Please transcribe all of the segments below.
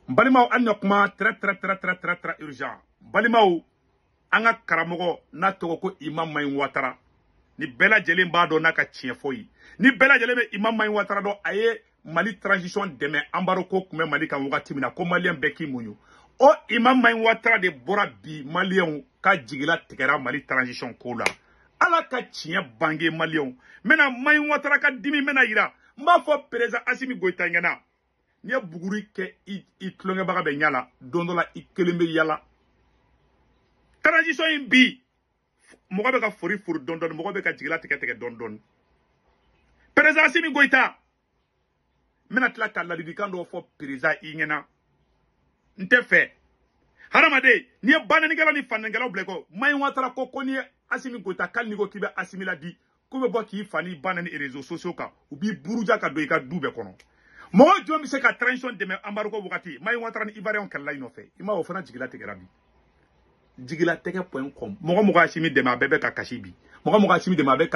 Balimaw an kuma très urgent. Balimaw anga karamogo na togo ko Imam Mayin Ouattara. Ni bela jelen ba do naka tienfoyi. Ni bela jelen be Imam Mayin Ouattara do aye Mali transition demain ambaroko kume Mali kan wakati mina ko malien beki munyu. O Imam Mayin Ouattara de bora bi malien ka jigila tigera Mali transition ko la. Ala ka tien bange malien. Mena Mayin Ouattara ka dimi mena ira. Mba fo président Assimi Goïta ngena. Ni buguri ke i tlonge baga be nyala dondola i kelembe yala. Transition in bi mogo be ka fori furu dondon mogo be ka jigila teke dondon. Président Assimi Goïta mena tla ka ladidi do fo président i ngena. Nte fe. Haramade ni banani gala ni fanengala bleko Mayin Ouattara ko koni Assimi Goïta kal ni go kibe Assimi la di ko be bo ki fani banani e réseaux sociaux ka ubi buruja ka do i ka dube kono. Mo jom se ka transition de me ambargo wakati Mayin Ouattara ni Ivoirian kala ino fe ima o fana jigila teke rabi jigila teke.com mogo Assimi de ma bebe ka kashibi mogo Assimi de ma bebe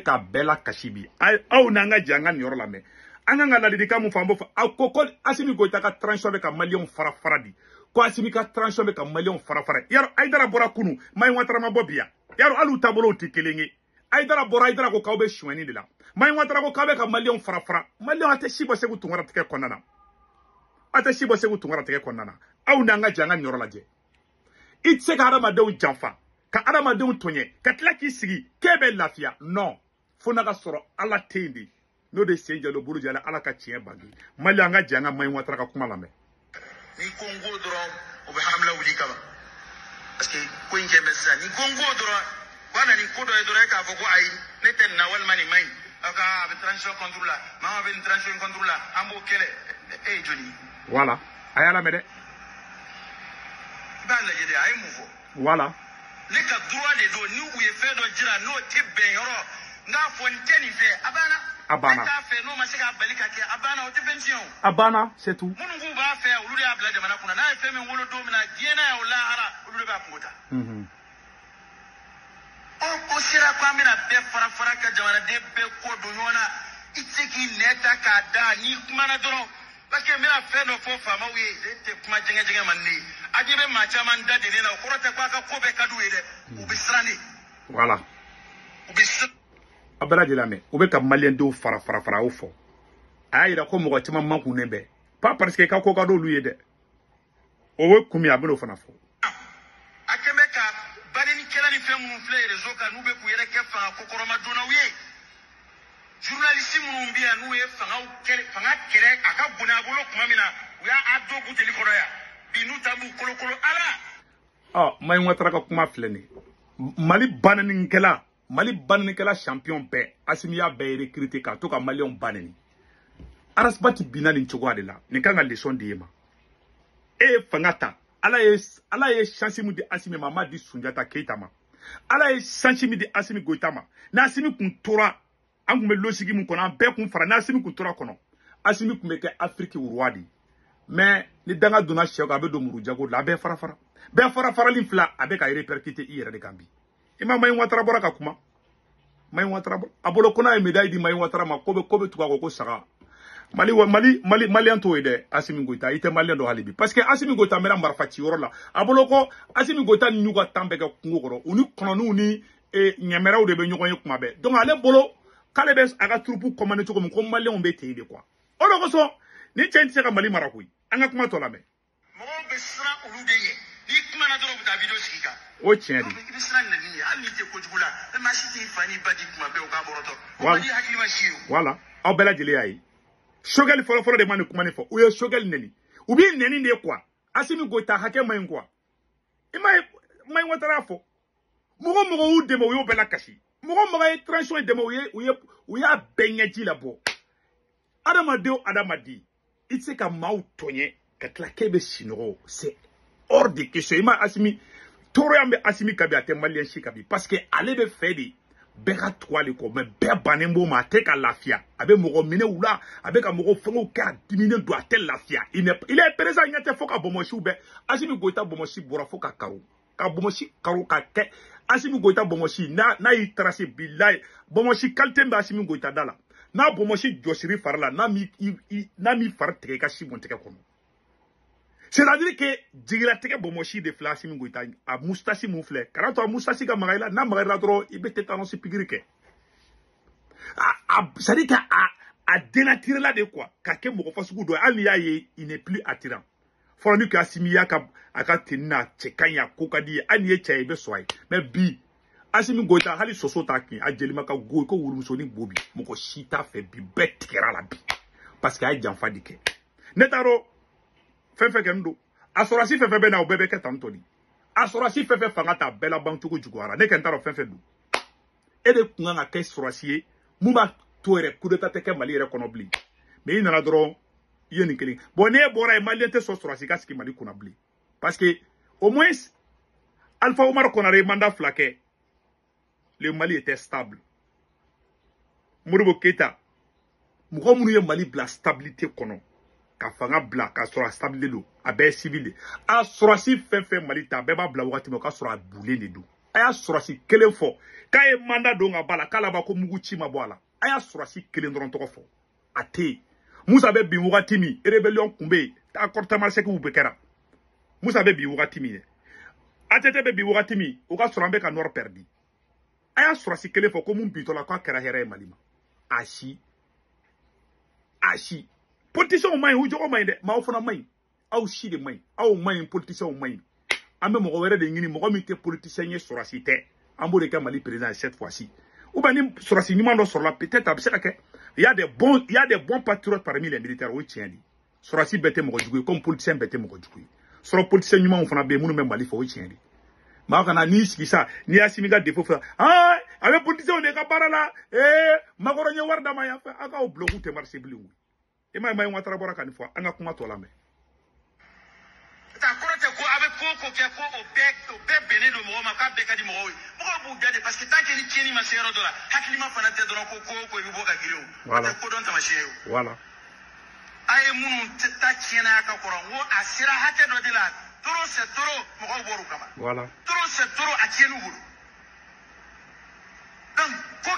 ka bela kashibi au nanga janga ni la me anga ngala didika mu fambo fa akoko Assimi Goïta ka transition be ka malion fara di ko Assimi ka transition be ka malion fara yaro aidara bora kunu Mayin Ouattara ma bobia yaro alu tabolo tikelenge aidara ko kawbe shwani de la Mayin Ouattara ko kawbe ka malion fara malion ate shibo segu tungara teke konana au nanga janga ni la je itse ka adamadenw janfa ka adamadenw tonye ka tila k'i sigi kebe lafiya non fo na ka sɔrɔ ala tendi no de sen jalo buru jala ala ka tiɲɛ bangi mali an ka janga Mayin Ouattara ka kuma lamɛn ni kongo dɔrɔn o bɛ hamla wuli kama parce que ko in kɛmɛ sisan ni kongo dɔrɔn wana ni ko dɔ ye dɔrɔn e k'a fɔ ko ayi ne tɛ nin na walima nin man ɲi aw ka a bɛ transition contre la maa bɛ nin transition contre la an b'o kɛlɛ e ye joli voilà a y'a lamɛn dɛ b'a lajɛ de a ye mun fɔ voilà ne ka droit de don ni u ye fɛn dɔ jira n'o tɛ bɛn yɔrɔ n k'a fɔ n tɛ nin fɛ a banna t'a fɛ n'o ma se k'a bali ka kɛ a banna o tɛ fɛn tiɲɛ o a banna c'est tout minnu k'u b'a fɛ olu de y'a bila jamana kunna n'a ye fɛn min wolo don min na diɲɛ n'a ye o lahara olu de b'a kungo ta o sera ko an bɛna bɛɛ fara ka jamanaden bɛɛ ko don ɲɔgɔn na i tɛ se k'i nɛ ta k'a da n'i kumana dɔrɔn parce que n bɛna fɛn dɔ fɔ faamaw ye ne tɛ kuma jɛngɛjɛngɛ man ne ye a ɲɛ bɛ maa caman da de ne na o kɔrɔ tɛ ko a ka ko bɛɛ ka d'u ye dɛ u bɛ siran de voilà u bɛ siran a bɛɛ lajɛlen lamɛn u bɛ ka maliyɛndenw fara o fɔ a y'a yira ko mɔgɔ caman man kunnen bɛ pas parce que i ka ko ka d'olu ye dɛ o ye kun min a bɛn'o fana fɔ a kɛn bɛ ka badenikɛla ni fɛn minnu filɛ réseau kan n'u bɛ k'u yɛrɛ kɛ fanga kokɔrɔma donnaw ye journaliste minnu bɛ yan n'u ye fanga kɛlɛ a ka bonya a bolo tuma min na u y'a don buteli kɔnɔ yan bi n'u ta b'u kolokolo ala Mayin Ouattara ka kuma filɛ nin Mali bananikɛla champion bɛɛ Assimi y'a bɛɛ recruter ka to ka maliyɛnw banani arasibati binna nin cogoya de la nin kan ka leçon di e ma e ye fanga ta ala ye chance min di Assimi ma a m'a di Sunjata Keita ma ala ye chance min di Assimi Goïta ma n'a Assimi kun tora an kun bɛ logique min kɔnɔ an bɛɛ kun fara n'a Assimi kun tora kɔnɔ Assimi kun bɛ kɛ Afrique roi de mais ni danga donna sɛw kan a bɛ don muru jago la a bɛɛ farali fila a bɛ ka répercuter i yɛrɛ de kan bi i ma Mayin Ouattara bɔra ka kuma Mayin Ouattara a bolo ko n'a ye médaille di Mayin Ouattara ma ko bɛ tugu a kɔ ko saga maliyɛn t'o ye dɛ Assimi Goïta i tɛ maliyɛn dɔ hali bi parce que Assimi Goïta mɛna marifa ci yɔrɔ la a bolo ko Assimi Goïta ni y'u ka temps bɛɛ kɛ kungo kɔrɔ u ni kɔnɔniw ni ɲɛmɛrɛw de bɛ ɲɔgɔn ye kuma bɛɛ donc ale bolo k'ale bɛ a ka troupe commandé cogo min ko maliyɛnw bɛ ten de quoi o de kosɔn ni cɛ in tɛ se ka Mali mara koyi an ka kuma tɔ lamɛn mɔgɔw bɛ siran olu de ye n'i kumana dɔrɔn u bɛ taa video sigi kan o tiɲɛ de i bɛ siran nin ye hali n'i tɛ kojugu la maa si t'i fa n'i ba di kuma bɛɛ u k'a bɔrɔtɔ o ma di hakili ma si ye voilà aw bɛɛ lajɛlen y'a ye Choguel fɔlɔ de ma nin kuma nin fɔ u ye Choguel nɛni u b'i nɛni de quoi Assimi Goïta hakɛ man ɲi quoi i m'a ye Mayin Ouattara y'a fɔ mɔgɔ y'u dɛmɛ u y'o bɛɛ lakasi mɔgɔ ye transition in dɛmɛ u y'a bɛɛ ɲɛji labɔ adamaden i tɛ se ka maaw tɔɲɛ ka tila k'e bɛ sinɔgɔ c'est hors de question i ma Assimi tɔɔrɔya bɛ Assimi kan bi a tɛ maliyɛn si kan bi parce que ale bɛ fɛ de bɛɛ ka tugu ale kɔ mais bɛɛ bannen b'o ma a tɛ ka lafiya a bɛ mɔgɔ minɛ u la a bɛ ka mɔgɔ fɛngɛw kɛ a diminen don a tɛ lafiya il est président ɲɛ tɛ fo ka Bamakɔ bɛɛ Assimi Goïta Bamakɔ bɔra fo ka karo ka Bamakɔ karo ka kɛ Assimi Goïta Bamakɔ n'a y'i tracer bilayi Bamakɔ qualité bɛ Assimi Goïta da la n'a Bamakɔ jɔsiri fari la n'a m'i fari tigɛ i ka si bɔn tigɛ kɔnɔ C'est-à-dire que jigila tege bomoshi de flasi mi goita a moustachi mon frère. Quand tu as moustachi ka magaila na magaila dro ibe tétanos pigirike. Ça dit à dénaturer là de quoi kake moko fasugu do aliya ye il n'est plus attirant. Fonu ka asimiya ka aka tinna chekanya kokadi aniye chaibe soy. Mais bi asimi goita hali soso taki a jelima ka go ko wurmusoni bobi moko shita fe bi betkera la bi. Parce que ay janfa dike. Netaro fefe kendo asorasi fefe be na obebe ke tantoni asorasi fefe fangata bela bantugo jugwara ne kentaro fefe du ede kunga ke sorasi muma toere kudeta teke mali re konobli mais il nana dron yeni keli bon ne bora e mali te sorasi kaski mali kunabli parce que au moins Alpha Omar konare mandat flaqué le Mali était stable Modibo Keita muko munu ye Mali bla stabilité kono ka fanga bla ka sura stabilité do abe civil a surasi fefe Mali ta beba bla wakati mo ka sura boulé ne do aya surasi kelen fo ka e mandat do nga bala kala ba ko mugu chi mabwala aya surasi kelen dron to fo ate Musa be bi wakati mi rebellion kumbe ta korta marché ku bekera Musa be bi wakati mi atete be bi wakati mi o ka sura be ka nord perdi aya surasi kelen fo ko mun bitola ko kera here Malima ashi politicien main ou jogo main de ma ofona main aw shi de main aw main politicien main ambe mo wéré de ngini mo mi te politicien ye sorasi te ambo de ka Mali président cette fois-ci ou ben ni sorasi ni mando sur la peut-être abseka que il y a des bons patriotes parmi les militaires ou tieni sorasi bete mo jugui comme politicien bete mo jugui sur politicien ni ma ofona be munu même Mali fo o tieni ma kana ni skisa ni asimiga defo fa avec politicien on est ka barala magoro nya warda ma ya fa aka o blogu te marché blingu e mai watara bora kan fo anga kuma to lame ta korote ko avec ko ke ko o be bene do mo ma ka be ka di mo bu gade parce que tant que ni tieni ma sero dola hakilima fana te do ko bi boka giro voilà ko don ta ma sheo voilà ay munu ta tiena ka koro wo asira hate do de la toro se toro mo boru kama voilà toro se toro a tienu wuru donc ko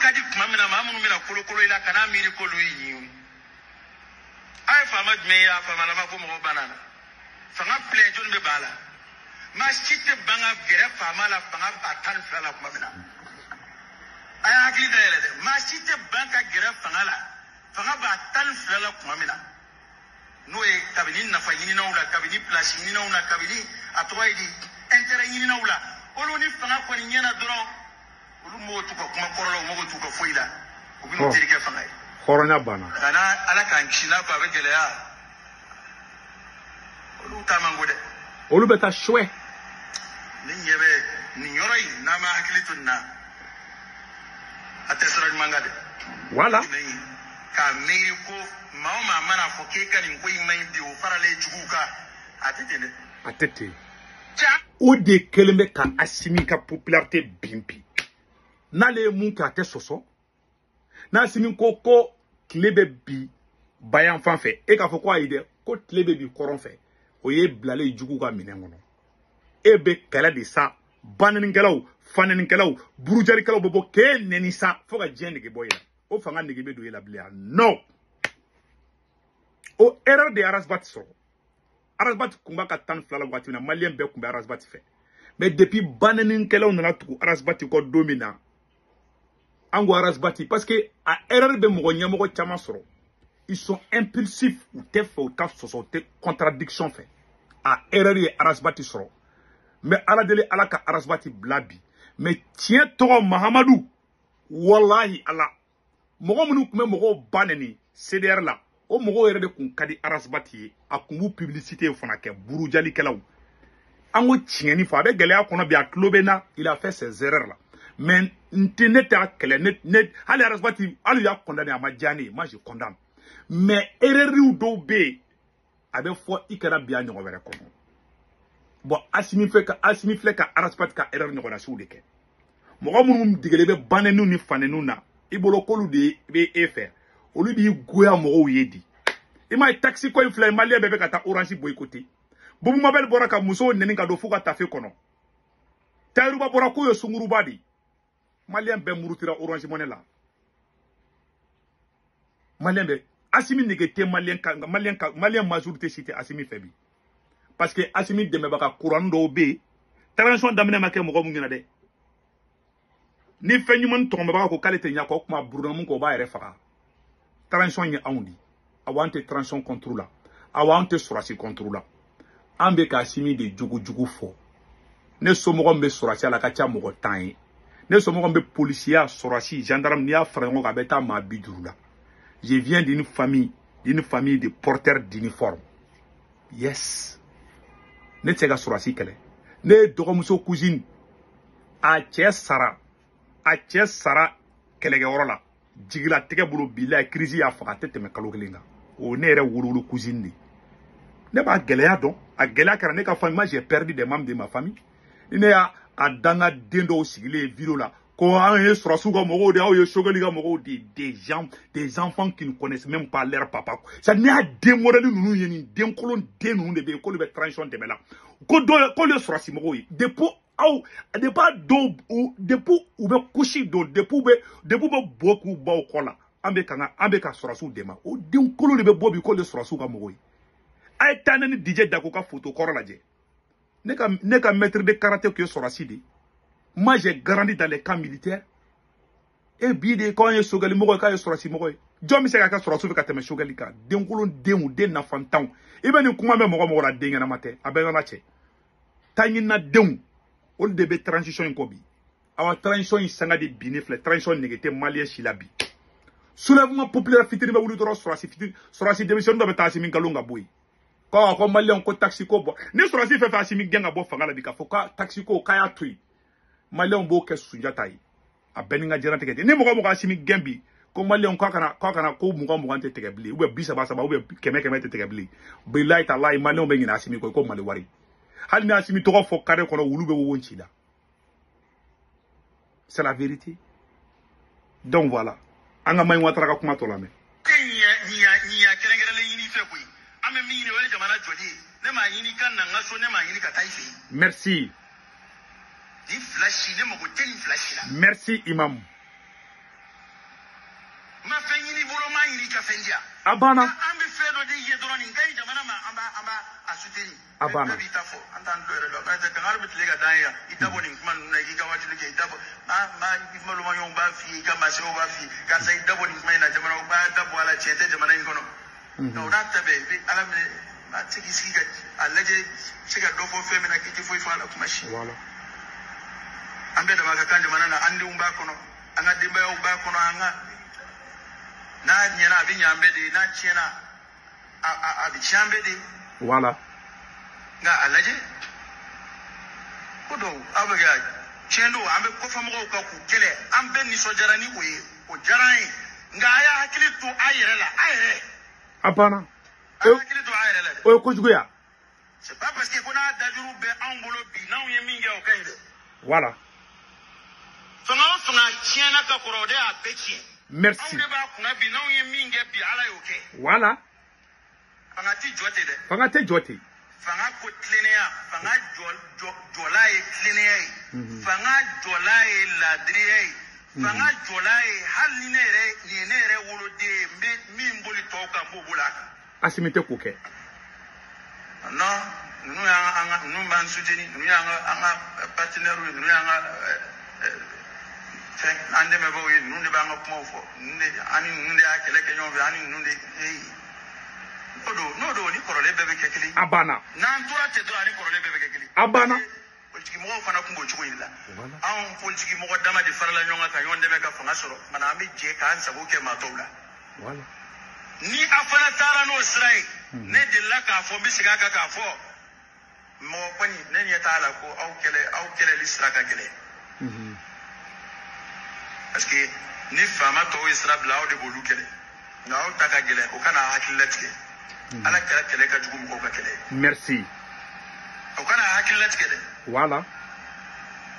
kadi kuma mina mamunu mina kolo ila kana miri ko lu yi ay fama meya fama la ko mo banana fanga plein jon be bala ma chite banga gere fama la fanga atan fala kuma mina ay agli de ma chite banga gere fanga la fanga ba atan fala kuma mina no e kabini na fa yini na ula kabini place yini na ula kabini atwa idi intérêt yini na ula olu ni fanga ko ni nyana doro olu mo tu ko kuma korolo mo tu ko foila ko bi no tirike fanga Corona bana. Kana ala kan kina pa be geleya. Olu tamango de. Olu beta choué. Ni nyebe ni yoroi na ma hakilitu na. Atesra mangade. Voilà. Ka meiri ko maoma mana fo ke kan ko imai bi o farale juguka atete ne. Atete. O de keleme ka asimi ka popularité bimpi. Nale mun ka te soso. Na simi ko klebe bi bayan fan fe e ka fo ko ayide ko klebe bi koron fe o ye blale jugu ka minen ngono e be kala de sa banen kelaw fanen kelaw burujari kelaw bobo ke neni sa fo ka jende ke boyela o fanga nege be do yela blia no o erreur de Arasbat so Arasbat kumba ka tan flala wati na malien be kumba Arasbat fe mais depuis banen kelaw na tuku Arasbat ko domina Ango Arasbati parce que à erreur be mogo nyamogo chama soro ils sont impulsifs ou te fait ou ta société contradiction fait à erreur ye Arasbati soro mais ala dele ala ka Arasbati blabi mais tient to Mahamadou wallahi ala mogo munu kume mogo baneni CDR la o mogo erreur de kun kadi Arasbati a kungu publicité fona ke burujali kelaw ango tieni fa be gele akona bi aklobena il a fait ses erreurs là mais net à quel net allez Arasbati allez a condamné à Madjani moi je condamne mais erreur do be avec foi ikara bien ñogo wéré ko bon asimi fleka Arasbati ka erreur ñogo na soudeke mo xamum digele be banenu ni fanenu na ibolo kolu de be efer olu bi goya mo yedi ima taxi ko inflay malien be ka ta orange boycotté bobu mabel boraka muso neni ka do fuka tafe kono tayru ba borako yo sunguru badi Malien be murutira Orange Money la. Malien be Assimi négate malien majorité cité Assimi febi. Parce que Assimi demebaka courant do be. Transition damine make mo ko ngina de. Ni fenyu man to mbaka ko kalete nya ko kuma burna mun ko ba yere faka. Transition ni awndi. Awante transition contrôle. Awante surasi contrôle. Ambe ka Assimi de jugu fo. Ne somo be surasi ala ka cha mo ko tan. Ne somo be policier surasi gendarme ni afra ngo ka beta ma bidurula. Je viens d'une famille de porteurs d'uniforme. Yes. Ne tsega surasi kele. Ne dogomuso cousine. A che sara kele ge orola. Jigila tege bulu bila crise ya faka tete me kalo kelinga. O ne re wululu cousine ni. Ne ba geleya don. A geleya kara ne ka famille, moi j'ai perdu des membres de ma famille. Ne ya a danga dendo sigile vidéo là. Quand des enfants qui ne connaissent même pas leur papa. Ça n'est pas démoralisé nous y des colons des nous des écoles de transition de là. Quand le sera si moro depuis pas do depuis ou be coucher do depuis beaucoup ba kola ambeka sera sous dema o des colons de bobi ko le sera sous ka moro ay tanani DJ dako ka photo korola je ne ka maître de karaté que sera si. Moi, j'ai grandi dans les camps militaires. Et bien, quand il y a Sogali Mogo, quand il y a Sorasi Mogo, je me suis dit que Sorasi Mogo est Sogali. D'un colon, d'un fantan. Et bien, nous avons Mogo la dengue na matin. Avec la tché. Tangina d'un. On devait transition en Kobi. Our transition in Sanga de Binefle. Transition négative malien Chilabi. Soulèvement populaire fitiri ba wulu doro Sorasi démission do beta Assimi Kalonga boy. Quand malien ko taxi ko bo. Ne Sorasi fait Assimi genga bo fangala bika foka taxi ko kaya tui. Malien bo ke sunjata yi a beninga jerante ke ni mogo Assimi gembi ko malien ko kana ko mogo te tegebli ou be bisa basa ba ou be keme te tegebli billahi taala malien be ngina Assimi ko mali wari hal ni Assimi to ko fo kare ko wulu be wonchi da. C'est la vérité. Donc voilà anga may watara ka kuma to la me niya kerengere yini fe ko ame mi ni wele jamana jodi ne ma yini kan na ngaso ne ma yini ka taifi. Merci. Merci, Imam. Abana. Abana. Voilà. Ambe da maka kanje manana andi umba kono anga dimba ya umba kono anga na nyana abinya ambe de na chena abi chambe de voilà nga alaje kodo abaga chendo ambe ko famo ko ku kele ambe ni so jarani oye o jarai nga aya hakili to ayere la ayere apana hakili to ayere la o ko juguya c'est pas parce que kona dajuru be angulo bi na uye minge o kaide voilà. Merci. Voilà. Fangate jote. Fanga ko tlenea, fanga jola e tlenea. Fanga jola e ladrie. Fanga jola e halinere ni nere wolode mi mboli toka mbobula. Asimite kuke. Non, nous avons un soutien, nous avons un partenaire, nous avons ande me bo yi nunde ba ngop mo fo nunde ani nunde akele ke nyombe ani nunde no do ni korole bebe kekeli abana na ntura te do ani korole bebe kekeli abana politiki mo fana kumbo chuko illa an politiki mo dama di farala nyonga ka yonde me ka fanga soro mana ambi je ka an sabo ke matobla wala ni afana tara no srai ne de la ka fo bisiga ka fo mo pani ne nyata ala ko au kele lisra ka kele parce que ni fama to isra bla o de bolu kele na o taka gele o kana hakilatike ala kele ka jugu ko ka kele merci o kana hakilatike de voilà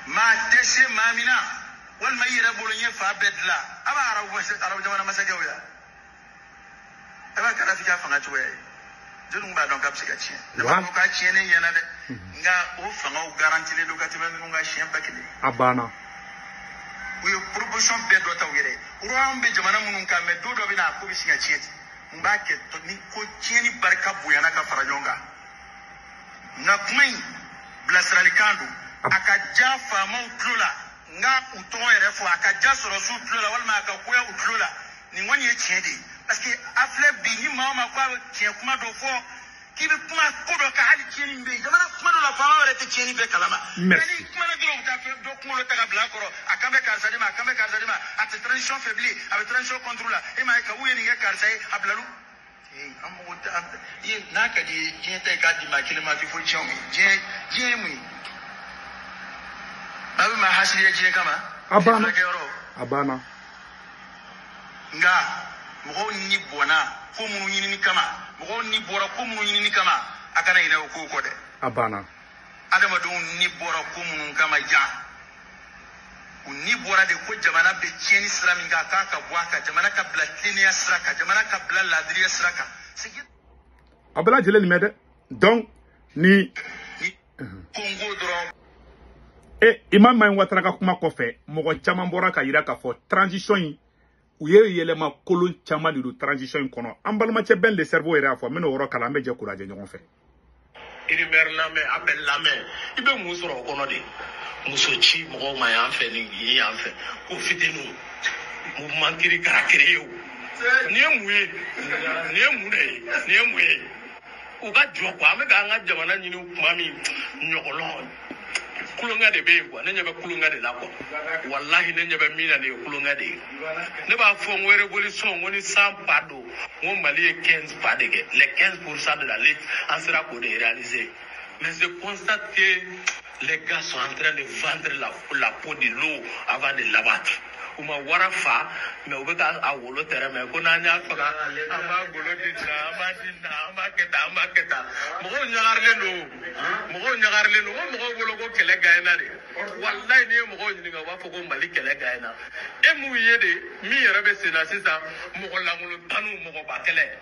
ma tese mamina wal mayira bolu nye fa bedla aba arabu jamana masake oya aba kana fika fanga tuwe jonu ba donc absika chien ne ba ko ka chien ne yana de nga o fanga o garantie le lokati men nga chien bakile abana we proposition be do ta wire urambe jamana munun ka me do bina ko bi singa chieti mba ke to ni ko tieni barka buyana ka farajonga na kumai blasrali kandu akaja fama utlula nga uton ere fo akaja soro su utlula wala ma akakuya utlula ni ngoni e tiedi parce que afle bi ni mama kwa tien kuma do fo kibe kuma kodo ka hali tieni mbe jamana kuma do la fama ere te tieni be kalama merci kuma na diro ta fe do kuma lo ta ka bla koro akambe karzadima at transition faibli avec transition contrôle e ma ka uye ni ga karzai ablalu ye naka di jente ka di makile ma fi fo chomi je mu babu ma hasili je kama abana nga mo ni bona ko mu ni kama mo ni bora ko mu ni kama akana ina ko de abana adama don ni bora ko mu kama ja ni bora de ko jamana be tieni sira min ka bwaka jamana ka bla tlenia sraka jamana ka bla ladria sraka abala jele ni mede donc ni Congo dron imam mai watara ka kuma kofe mogo chama bora ka yira ka fo transition yi u ye yelema kolon chama di transition kono ambalma che ben le cerveau era fo meno woro kala meje courage nyon fe iri mer na me appel la me ibe musoro kono de musochi mo ma ya fe ni ya fe ko fitenu mouvement kiri karakere yo ni emuye uga joko ame ga nga jamana nyini kumami nyokolo kulunga de be kwa nenya be kulunga de lako wallahi nenya be mina de kulunga de ne ba fo ngwe revolution ngoni sampado ngo mali 15 padege les 15% de la lutte en sera pour de réaliser mais je constate que les gars sont en train de vendre la peau de l'eau avant de l'abattre uma warafa me ubeka awolo tere me ko nanya faga amba golo dinna amba keta mo nyagarle no mo golo ko kele gaina de wallahi ni mo ni ga wa foko mali kele gaina e mu yede mi yere be sena sisa mo ko langulo tanu mo ko bakele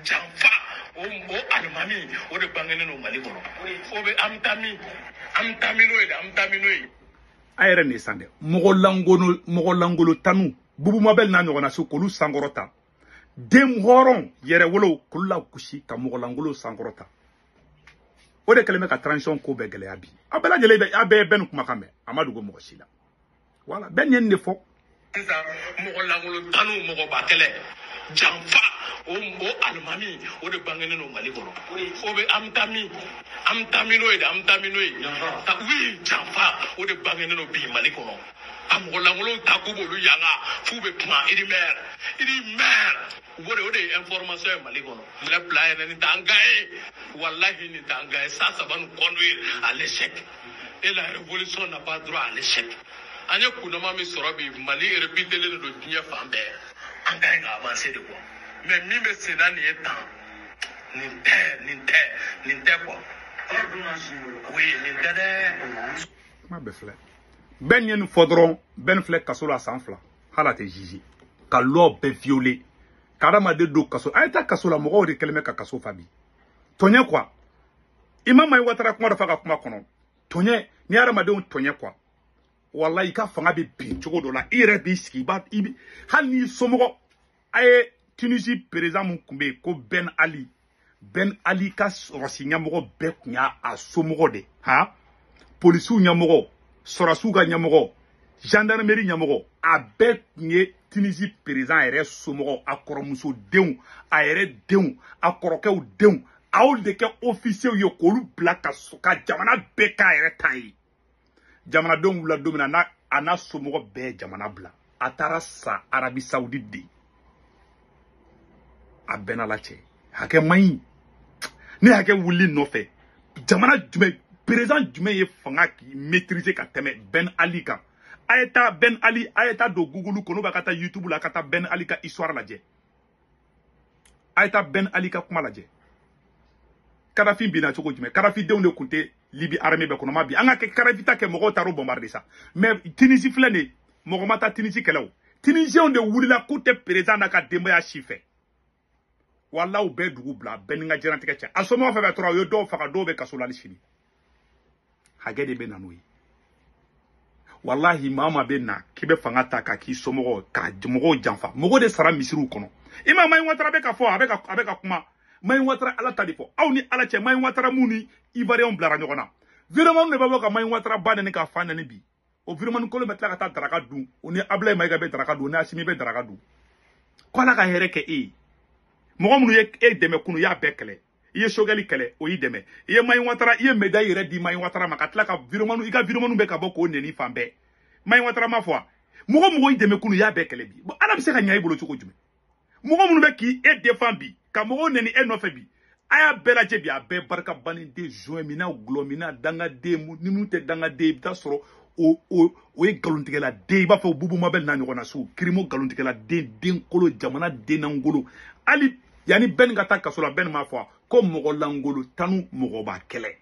jamfa o almami o de bangene no mali ko o be amtami no ayere ne sande mogo langolo tanu bubu mabel na nyogona su kolu sangorota dem horon yere wolo kula kushi ka mogo langolo sangorota o de keleme ka transition ko be gele abi abela jele be abe ben kuma kame amadu go mogo shila wala ben yen ne fo nza mogo langolo tanu mogo bakele jamfa o almami o de bangene no mali ko o be amtami no ta wi jamfa o de bangene no bi mali ko amogo langolo takubo lu yanga fu be kuma idi mer o de information mali ko le plan ni tangae wallahi ni tangae ça va nous conduire à l'échec et la révolution n'a pas droit à l'échec anya kuna mami sorobi mali répéter le do dunya fambe anga nga avancer de quoi mais mi me sena ni etan ninte quoi oui ninte ma befle ben yen fodron ben fle kasola sanfla hala te jiji ka lo be violer karama de do kaso ayta kasola mo de kelme ka kaso fabi tonye quoi imam mai watara kuma da faka kuma kono tonye ni arama de tonye quoi wallahi ka fanga be bi jogo do la ire bi ski ba ibi hal ni somo ay Tunisie président Moukoumbe ko Ben Ali ka rosi nyamogo be kunya asomogo de ha police nyamogo sorasu ga nyamogo gendarmerie nyamogo abe nye Tunisie président ere somogo akoromuso deun a ere deun akorokew deun awol de ke officier yo ko lu blaka soka jamana be ka ere tai jamana don wula domina na ana somogo be jamana bla atara sa Arabie Saoudite de a benalache hake mai ni hake wuli no fe jamana jume président jume ye fanga ki maîtriser ka teme Ben Ali ka ayeta Ben Ali ayeta do Google kono ba kata YouTube la kata Ben Ali ka histoire la je ayeta Ben Ali ka kuma la je Kadhafi bina choko jume Kadhafi de on kunte Libi armée be kono ma bi anga ke Kadhafi ta ke mogo taro bombarder ça mais Tunisie flane mogo mata Tunisie kelaw Tunisie on de wuli la koute président na ka demba ya chife walla u be dugu bla beninga jirante ke cha asomo fa be tro yo do fa do be kasola lishini hagede be nanui wallahi mama be na kibe fanga ta ka ki somo ka mogo janfa mogo de sara misiru kono Ima Maï Ouattara beka fo avec kuma. Maï Ouattara ala tadi fo. Aw ni ala che Maï Ouattara muni Ivoirien blara nyogona. Virement ne babo ka Maï Ouattara ba ne ka fa na ni bi. O virement ko le metla ka ta draka du. On ni Ablaye Maïga be draka du, na Assimi be draka du. Ko la ka here ke e. Mo munu ye e deme kunu ya bekele. Iye shogali kele o yi deme. Iye Maï Ouattara iye médaille re di Maï Ouattara makatla ka virement ika virement be ka boko neni fambe. Maï Ouattara ma foi. Mo yi deme kunu ya bekele bi. Bo ala be se ka nyaay bolo choko jume. Mogo munu be ki e défend bi ka mogo neni e no fe bi aya bela je bi a be barka bani de joint mina glomina danga de mu ni mu te danga de ta soro o e galontige la de ba fa bubu mabel na nyona su krimo galontige la de den kolo jamana de na ngolo ali yani ben gata ka so la ben ma foi ko mogo langolo tanu mogo ba kele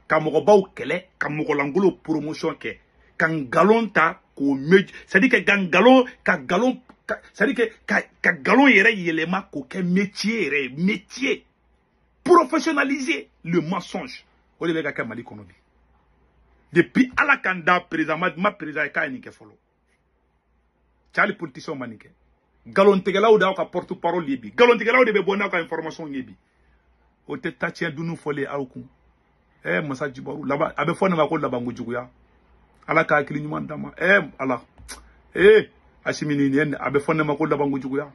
ka mogo ba o kele ka mogo langolo promotion ke kan galon ta ko meji c'est à dire que kan galon ka galon c'est-à-dire que galon yere yelema ko ke métier professionnaliser le mensonge o le ka Mali kono bi depuis ala kanda président ma président ka ni ke folo chali politicien manike galon tegela o da ka porte parole libi galon tegela o de be bona ka information yebi o te tachien dunu fole awku masa jibaru laba abe fona ma ko laba ngujuya ala ka akili nyuma ndama ala Assimi ni yen abe fonne ma ko labangu juguya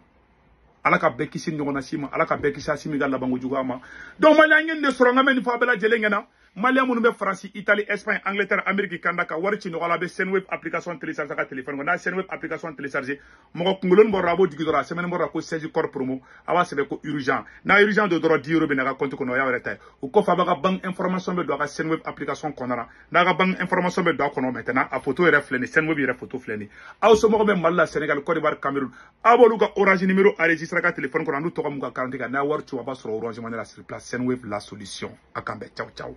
ala ka be kisi nyogona sima ala ka be kisi Assimi ga labangu juguya ma donc mali ngeen de soronga men fa bela jele ngena mali amunu be France Italie Espagne Angleterre Amérique Canada wari ci no ala be Senweb application télécharger ka téléphone na Senweb application télécharger mo ko ngolon bo rabo digidora semaine mo ko 16 corps promo awa sebe ko urgent na urgent de doro 10 € be na ka compte ko no ya wreta o ko fa ba ka bank information be do ka Senweb application konara na ka bank information be do ko no maintenant a photo refleni Senweb re photo fleni aw so mo ko be malla Sénégal Côte d'Ivoire Cameroun abolu ka orange numéro enregistré ka téléphone ko na to ko mu ka 40 ka na war ci wa ba so orange money la sur place Senweb la solution akambe ciao ciao